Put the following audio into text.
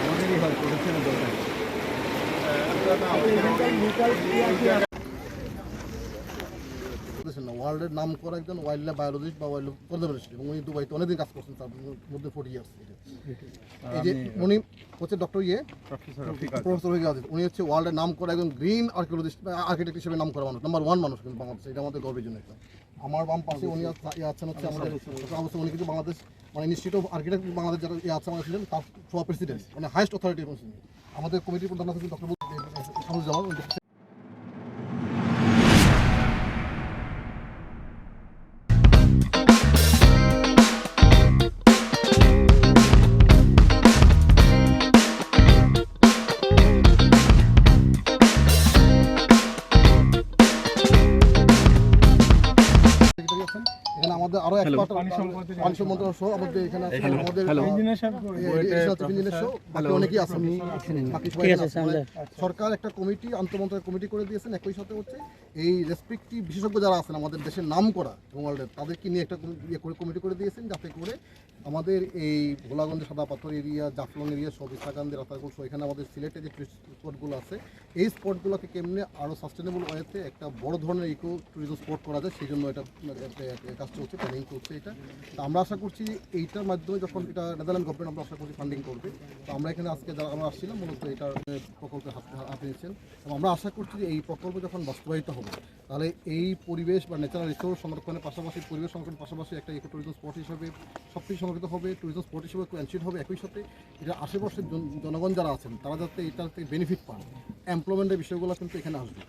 আমাদেরই হয় প্রোটেকশনের দরকার। ওয়ার্ল্ডের নাম করা একজন ওয়াইল্ড লাইফ বায়োলজিস্ট বা ওয়াইল্ড লাইফ কনজারভেটর এবং উনি দুবাইতে অনেকদিন কাজ করছেন, তার মধ্যে 40 ইয়ার্স। এই যে উনি হচ্ছে ডক্টর প্রফেসর রফিক আজিজ, উনি হচ্ছে ওয়ার্ল্ডের নাম করা একজন গ্রিন আর্কিওলজিস্ট আর্কিটেক্ট হিসেবে নাম করা মানুষ, নাম্বার 1 মানুষ কিন্তু বাংলাদেশে। এটা আমাদের গর্বের জন্য একটা। আমার বাম পাশে উনি আছেন হচ্ছে আমাদের অবশ্যই উনি কিন্তু বাংলাদেশ মানে ইনস্টিটিউট অফ আর্কিটেক্ট বাংলাদেশ যারা আছে আমাদের ছিলেন, তার প্রেসিডেন্ট মানে হাইস্ট অথরিটি আমাদের কমিটির প্রধান আছেন ডক্টর শামসুজ্জামান। এখানে আমাদের আরো এক্সপার্ট পানি সম্বন্ধে সহ আমাদের এখানে আমাদের ইঞ্জিনিয়ার সহ বাকি অনেকেই আছেন। সরকার একটা কমিটি আন্তঃমন্ত্রণালয় কমিটি করে দিয়েছেন। একই সাথে হচ্ছে এই রেসপেক্টিভ বিশেষজ্ঞ যারা আছেন আমাদের দেশের নাম করা এবং ওয়ার্ল্ডের, তাদেরকে নিয়ে একটা কমিটি করে দিয়েছেন, যাতে করে আমাদের এই ভোলাগঞ্জের সাদা পাথর এরিয়া, জাফলং এরিয়া, সব ইসাকান্দি, রাতারগুল, এখানে আমাদের সিলেটে যে টুরিস্ট স্পটগুলো আছে, এই স্পটগুলোকে কেমনে আরও সাস্টেনেবল ওয়েতে একটা বড় ধরনের ইকো ট্যুরিজম স্পট করা যায়, সেই জন্য এটা কাজটা হচ্ছে, প্ল্যানিং করছে এটা। তো আমরা আশা করছি এইটার মাধ্যমে যখন এটা নেদারল্যান্ড গভর্নমেন্ট আমরা আশা করছি ফান্ডিং করবে। তো আমরা এখানে আজকে যারা আমরা আসছিলাম মূলত এটার প্রকল্পে হাতে নিচ্ছেন, এবং আমরা আশা করছি যে এই প্রকল্প যখন বাস্তবায়িত হবে, তাহলে এই পরিবেশ বা ন্যাচারাল রিসোর্স সংরক্ষণের পাশাপাশি, পরিবেশ সংরক্ষণের পাশাপাশি একটা ইকো ট্যুরিজম স্পট হিসেবে সব কিছু সংরক্ষিত হবে, ট্যুরিজম স্পট হিসেবে এনশিওর হবে। একই সাথে এটা আশেপাশের জনগণ যারা আছেন তারা যাতে এটার থেকে বেনিফিট পান, এমপ্লয়মেন্টের বিষয়গুলো কিন্তু এখানে আসবে।